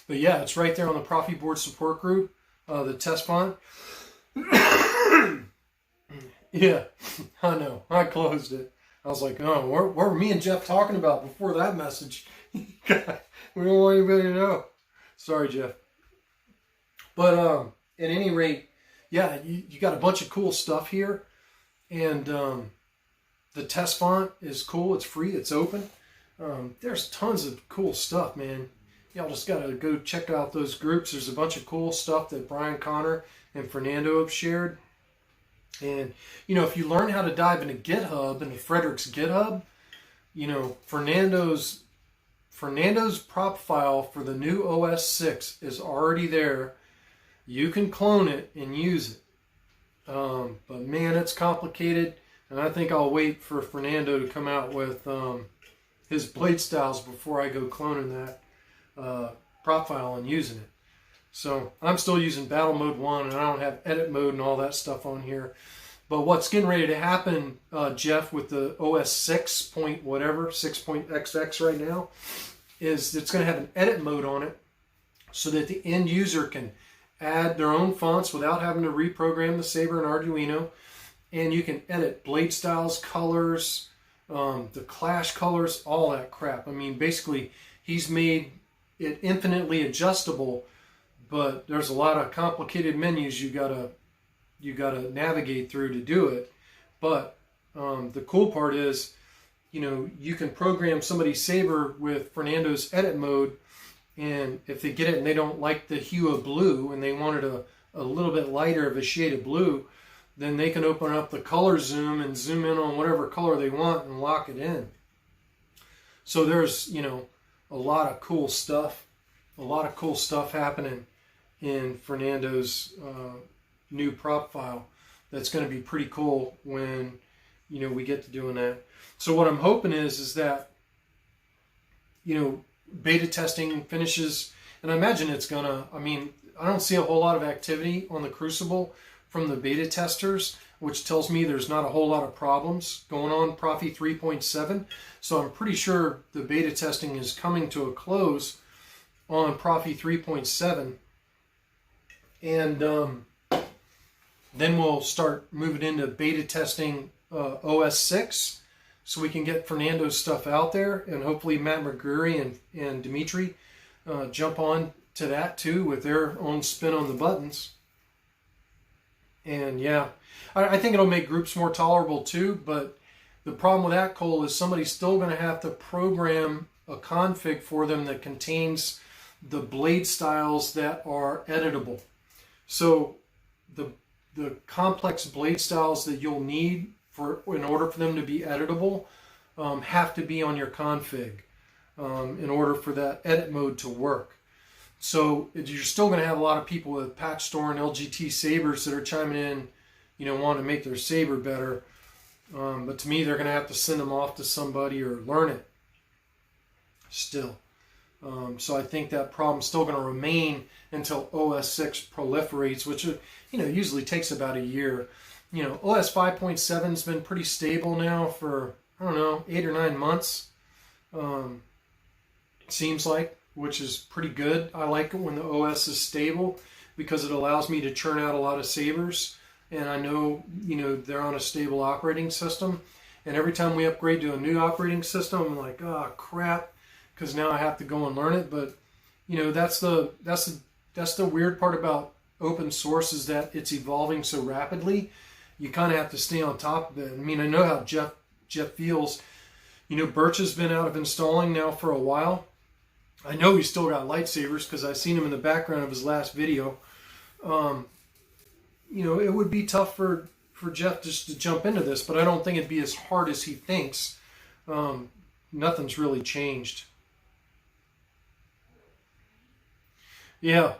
But yeah, it's right there on the Proffie Board Support Group. The test font. Yeah, I know. I closed it. I was like, oh, what were me and Jeff talking about before that message? We don't want anybody to know. Sorry, Jeff. But at any rate, yeah, you got a bunch of cool stuff here. And the test font is cool. It's free. It's open. There's tons of cool stuff, man. Y'all just got to go check out those groups. There's a bunch of cool stuff that Brian Connor and Fernando have shared. And, you know, if you learn how to dive into GitHub, into Frederick's GitHub, you know, Fernando's prop file for the new OS 6 is already there. You can clone it and use it. But, man, it's complicated. And I think I'll wait for Fernando to come out with his blade styles before I go cloning that prop file and using it. So I'm still using Battle Mode 1, and I don't have Edit Mode and all that stuff on here. But what's getting ready to happen, Jeff, with the OS 6 point whatever, 6.xx right now, is it's going to have an Edit Mode on it so that the end user can add their own fonts without having to reprogram the Saber and Arduino. And you can edit blade styles, colors, the clash colors, all that crap. I mean, basically, he's made it infinitely adjustable. But there's a lot of complicated menus you gotta navigate through to do it. But the cool part is, you know, you can program somebody's Saber with Fernando's edit mode, and if they get it and they don't like the hue of blue and they wanted a little bit lighter of a shade of blue, then they can open up the color zoom and zoom in on whatever color they want and lock it in. So there's, you know, a lot of cool stuff happening in Fernando's new prop file. That's going to be pretty cool when, you know, we get to doing that. So what I'm hoping is that, you know, beta testing finishes, and I imagine it's gonna, I mean, I don't see a whole lot of activity on the Crucible from the beta testers, which tells me there's not a whole lot of problems going on Proffie 3.7. So I'm pretty sure the beta testing is coming to a close on Proffie 3.7. And then we'll start moving into beta testing OS 6 so we can get Fernando's stuff out there, and hopefully Matt McGurry and Dimitri jump on to that too with their own spin on the buttons. And yeah, I think it'll make groups more tolerable too, but the problem with that, Cole, is somebody's still going to have to program a config for them that contains the blade styles that are editable. So the complex blade styles that you'll need in order for them to be editable have to be on your config in order for that edit mode to work. So you're still going to have a lot of people with Patch Store and LGT Sabers that are chiming in, you know, wanting to make their Saber better. But to me, they're going to have to send them off to somebody or learn it still. So I think that problem's still going to remain until OS 6 proliferates, which, you know, usually takes about a year. You know, OS 5.7 has been pretty stable now for, I don't know, 8 or 9 months. It seems like, which is pretty good. I like it when the OS is stable because it allows me to churn out a lot of Sabers and I know, you know, they're on a stable operating system. And every time we upgrade to a new operating system, I'm like, oh crap, because now I have to go and learn it. But you know, that's the weird part about open source, is that it's evolving so rapidly. You kind of have to stay on top of it. I mean, I know how Jeff feels. You know, Birch has been out of installing now for a while. I know he's still got lightsabers because I've seen him in the background of his last video. You know, it would be tough for Jeff just to jump into this, but I don't think it'd be as hard as he thinks. Nothing's really changed. Yeah,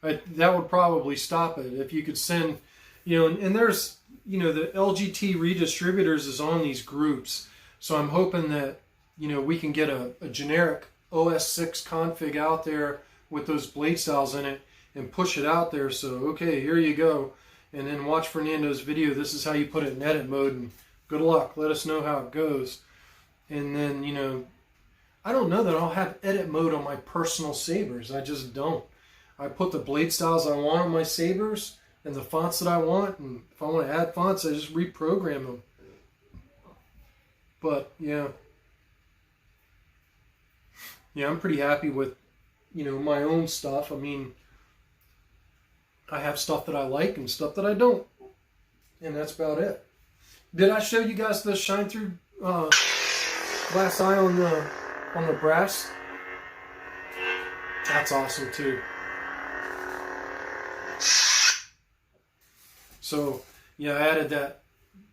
that would probably stop it if you could send, you know, and there's, you know, the LGT redistributors is on these groups. So I'm hoping that, you know, we can get a generic OS 6 config out there with those blade styles in it and push it out there. So, okay, here you go. And then watch Fernando's video. This is how you put it in edit mode, and good luck. Let us know how it goes. And then, you know, I don't know that I'll have edit mode on my personal Sabers. I just don't. I put the blade styles I want on my Sabers and the fonts that I want. And if I want to add fonts, I just reprogram them. But, yeah. Yeah, I'm pretty happy with, you know, my own stuff. I mean, I have stuff that I like and stuff that I don't. And that's about it. Did I show you guys the shine through glass eye on the brass? That's awesome too. So yeah, I added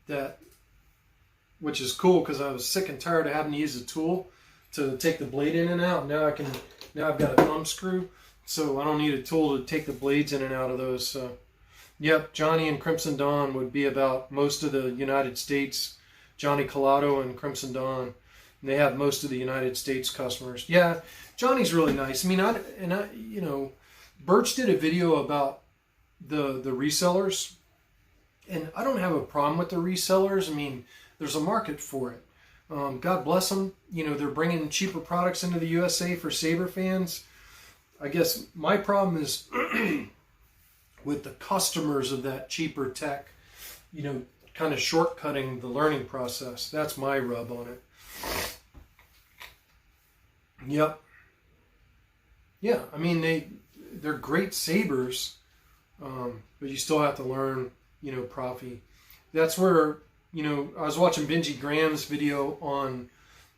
that, which is cool because I was sick and tired of having to use a tool to take the blade in and out. Now I've got a thumb screw. So I don't need a tool to take the blades in and out of those. So, yep, Johnny and Crimson Dawn would be about most of the United States. Johnny Collado and Crimson Dawn. And they have most of the United States customers. Yeah, Johnny's really nice. I mean, you know, Birch did a video about the resellers. And I don't have a problem with the resellers. I mean, there's a market for it. God bless them. You know, they're bringing cheaper products into the USA for Saber fans. I guess my problem is with the customers of that cheaper tech, you know, kind of shortcutting the learning process. That's my rub on it. Yep. Yeah, I mean, they're great Sabers, but you still have to learn, you know, Proffie. That's where, you know, I was watching Benji Graham's video on,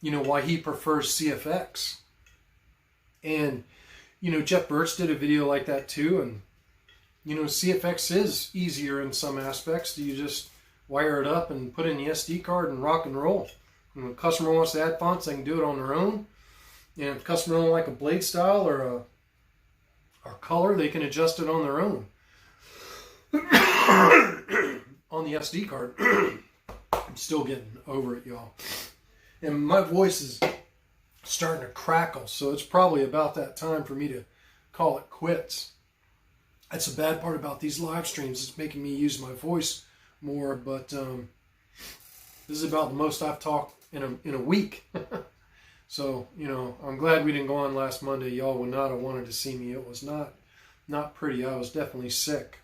you know, why he prefers CFX. And you know, Jeff Birch did a video like that too, and you know, CFX is easier in some aspects. You just wire it up and put in the SD card and rock and roll. And when a customer wants to add fonts, they can do it on their own. And if a customer don't like a blade style or color, they can adjust it on their own on the SD card. I'm still getting over it, y'all. And my voice is starting to crackle, so it's probably about that time for me to call it quits. That's the bad part about these live streams. It's making me use my voice more, but this is about the most I've talked in a week. So, you know, I'm glad we didn't go on last Monday. Y'all would not have wanted to see me. It was not pretty. I was definitely sick.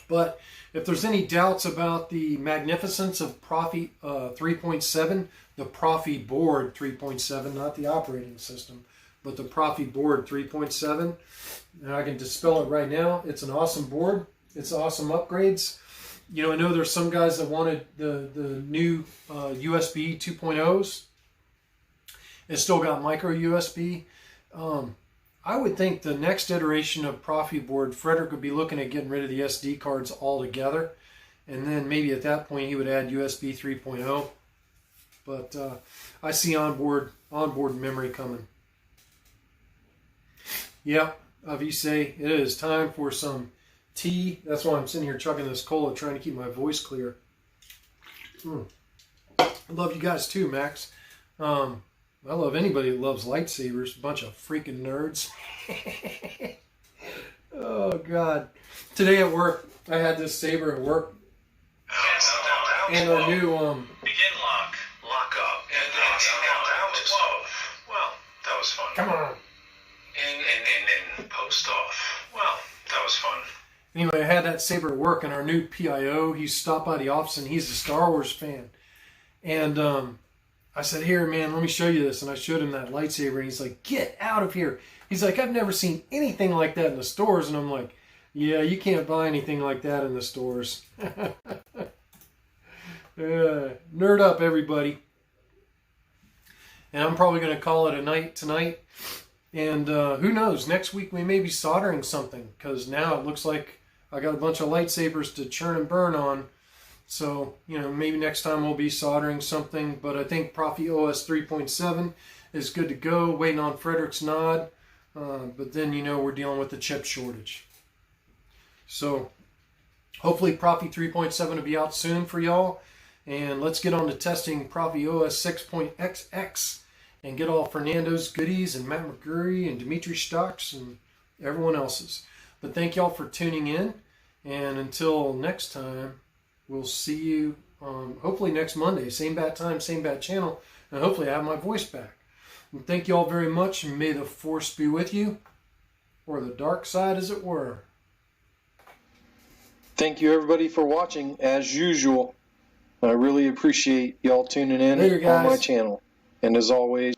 But if there's any doubts about the magnificence of Proffie 3.7, the Proffie board 3.7, not the operating system, but the Proffie board 3.7, and I can dispel it right now. It's an awesome board. It's awesome upgrades. You know, I know there's some guys that wanted the new USB 2.0s. It's still got micro USB. I would think the next iteration of Proffie board, Frederick would be looking at getting rid of the SD cards altogether. And then maybe at that point he would add USB 3.0. But I see onboard memory coming. Yep, Avise, it is time for some tea. That's why I'm sitting here chugging this cola, trying to keep my voice clear. I love you guys too, Max. I love anybody that loves lightsabers. A bunch of freaking nerds. Oh, God. Today at work, I had this saber at work. And our new... Begin lock. Lock up. And out. Whoa. Well, that was fun. Come on. In post off. Well, that was fun. Anyway, I had that Saber to work, and our new PIO, he stopped by the office, and he's a Star Wars fan. And I said, here, man, let me show you this. And I showed him that lightsaber, and he's like, get out of here. He's like, I've never seen anything like that in the stores. And I'm like, yeah, you can't buy anything like that in the stores. Nerd up, everybody. And I'm probably going to call it a night tonight. And who knows, next week we may be soldering something, because now it looks like I got a bunch of lightsabers to churn and burn on. So, you know, maybe next time we'll be soldering something. But I think Proffie OS 3.7 is good to go, waiting on Frederick's nod. But then, you know, we're dealing with the chip shortage. So, hopefully Proffie 3.7 will be out soon for y'all. And let's get on to testing Proffie OS 6.xx and get all Fernando's goodies and Matt McGurry and Dimitri Stocks and everyone else's. But thank y'all for tuning in. And until next time, we'll see you hopefully next Monday. Same bat time, same bat channel. And hopefully I have my voice back. And thank you all very much. And may the force be with you. Or the dark side, as it were. Thank you, everybody, for watching, as usual. I really appreciate y'all tuning in Later, on my guys. channel. And as always,